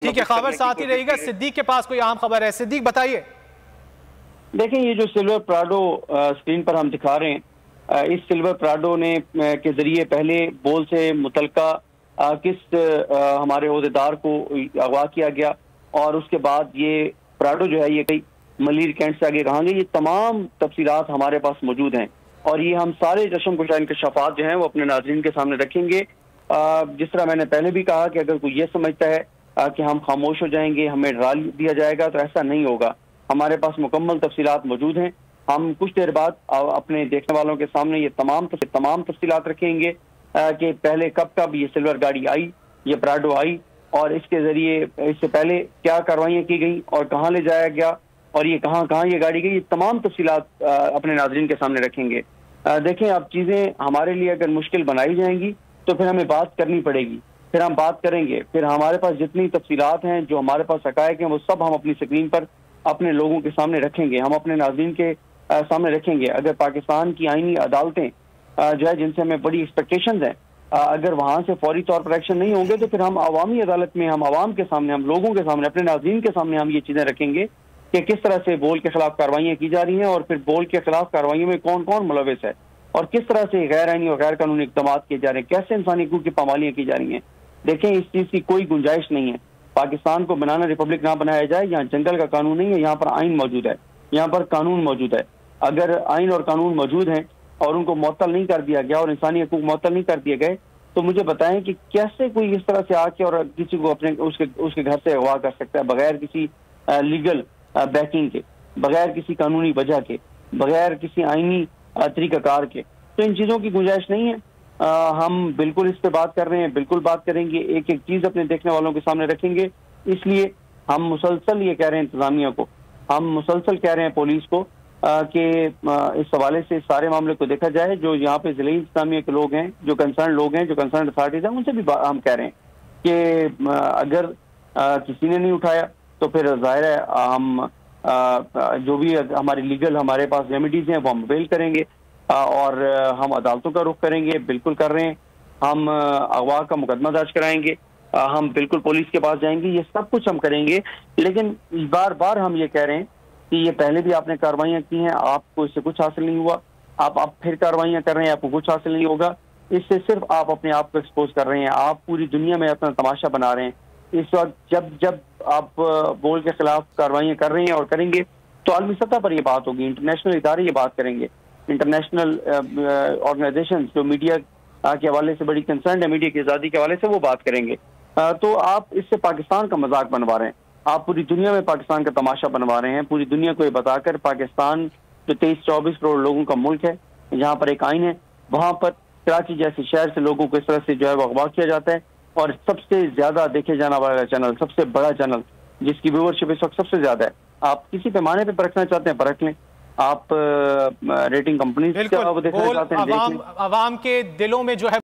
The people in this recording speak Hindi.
ठीक है, खबर साथ ही रहेगा। सिद्दीक के पास कोई अहम खबर है। सिद्दीक बताइए। देखें, ये जो सिल्वर प्राडो स्क्रीन पर हम दिखा रहे हैं, इस सिल्वर प्राडो ने के जरिए पहले बोल से मुतलका किस हमारे ओहदेदार को अगवा किया गया और उसके बाद ये प्राडो जो है ये कई मलीर कैंट से आगे कहाँ गई, ये तमाम तफसीलात हमारे पास मौजूद हैं और ये हम सारे जश्न कुशा इंकशाफात जो हैं वो अपने नाज़रीन के सामने रखेंगे। जिस तरह मैंने पहले भी कहा कि अगर कोई ये समझता है कि हम खामोश हो जाएंगे, हमें डरा दिया जाएगा, तो ऐसा नहीं होगा। हमारे पास मुकम्मल तफसीलात मौजूद हैं। हम कुछ देर बाद अपने देखने वालों के सामने ये तमाम तफसीलात रखेंगे कि पहले कब ये सिल्वर गाड़ी आई, ये प्राडो आई और इसके जरिए इससे पहले क्या कार्रवाइयाँ की गई और कहाँ ले जाया गया और ये कहाँ ये गाड़ी गई, ये तमाम तफसीलात अपने नाज़रीन के सामने रखेंगे। देखें, अब चीज़ें हमारे लिए अगर मुश्किल बनाई जाएंगी तो फिर हमें बात करनी पड़ेगी, फिर हम बात करेंगे, फिर हमारे पास जितनी तफसीलात हैं, जो हमारे पास हक़ाइक़ हैं, वो सब हम अपनी स्क्रीन पर अपने लोगों के सामने रखेंगे, हम अपने नाज़रीन के सामने रखेंगे। अगर पाकिस्तान की आईनी अदालतें जो है जिनसे हमें बड़ी एक्सपेक्टेशंस हैं, अगर वहाँ से फौरी तौर पर एक्शन नहीं होंगे तो फिर हम अवामी अदालत में, हम आवाम के सामने, हम लोगों के सामने, अपने नाज़रीन के सामने हम ये चीज़ें रखेंगे कि किस तरह से बोल के खिलाफ कार्रवाइयाँ की जा रही हैं और फिर बोल के खिलाफ कार्रवाइयों में कौन कौन मुलविस है और किस तरह से गैर आईनी और गैर कानूनी इक़दाम किए जा रहे हैं, कैसे इंसानी हकूक़ की पामालियाँ की जा रही हैं। देखें, इस चीज़ की कोई गुंजाइश नहीं है। पाकिस्तान को बनाना रिपब्लिक ना बनाया जाए, यहाँ जंगल का कानून नहीं है, यहाँ पर आइन मौजूद है, यहाँ पर कानून मौजूद है। अगर आइन और कानून मौजूद हैं और उनको मुअत्तल नहीं कर दिया गया और इंसानी हकूक़ मुअत्तल नहीं कर दिए गए, तो मुझे बताएं कि कैसे कोई इस तरह से आके और किसी को अपने उसके घर से अगवा कर सकता है बगैर किसी लीगल बैकिंग के, बगैर किसी कानूनी वजह के, बगैर किसी आइनी तरीक़ाकार के। तो इन चीज़ों की गुंजाइश नहीं है। हम बिल्कुल इस पर बात कर रहे हैं, बिल्कुल बात करेंगे, एक एक चीज़ अपने देखने वालों के सामने रखेंगे। इसलिए हम मुसलसल ये कह रहे हैं इंतज़ामिया को, हम मुसलसल कह रहे हैं पुलिस को कि इस हवाले से सारे मामले को देखा जाए। जो यहाँ पे ज़िले इंतज़ामिया के लोग हैं, जो कंसर्न लोग हैं, जो कंसर्न अथॉरिटीज़ हैं, उनसे भी हम कह रहे हैं कि अगर किसी ने नहीं उठाया तो फिर ज़ाहिर है हम जो भी हमारी लीगल हमारे पास रेमेडीज़ हैं वो हम अवेल करेंगे और हम अदालतों का रुख करेंगे, बिल्कुल कर रहे हैं। हम अगवा का मुकदमा दर्ज कराएंगे, हम बिल्कुल पुलिस के पास जाएंगे, ये सब कुछ हम करेंगे। लेकिन बार बार हम ये कह रहे हैं कि ये पहले भी आपने कार्रवाइयाँ की हैं, आपको इससे कुछ हासिल नहीं हुआ, आप फिर कार्रवाइयाँ कर रहे हैं, आपको कुछ हासिल नहीं होगा। इससे सिर्फ आप अपने आप को एक्सपोज कर रहे हैं, आप पूरी दुनिया में अपना तमाशा बना रहे हैं। इस वक्त जब आप बोल के खिलाफ कार्रवाइयाँ कर रहे हैं और करेंगे तो आलमी सतह पर ये बात होगी, इंटरनेशनल इदारे ये बात करेंगे, इंटरनेशनल ऑर्गेनाइजेशन जो मीडिया के हवाले से बड़ी कंसर्न है, मीडिया की आज़ादी के हवाले से, वो बात करेंगे। तो आप इससे पाकिस्तान का मजाक बनवा रहे हैं, आप पूरी दुनिया में पाकिस्तान का तमाशा बनवा रहे हैं। पूरी दुनिया को ये बताकर पाकिस्तान जो 23-24 करोड़ लोगों का मुल्क है, जहाँ पर एक आइन है, वहाँ पर कराची जैसे शहर से लोगों को इस तरह से जो है वो अगवा किया जाता है। और सबसे ज्यादा देखे जाने वाला चैनल, सबसे बड़ा चैनल जिसकी व्यूअरशिप इस वक्त सबसे ज्यादा है, आप किसी पैमाने पे परखना चाहते हैं परख लें, आप रेटिंग कंपनीज आवाम के दिलों में जो है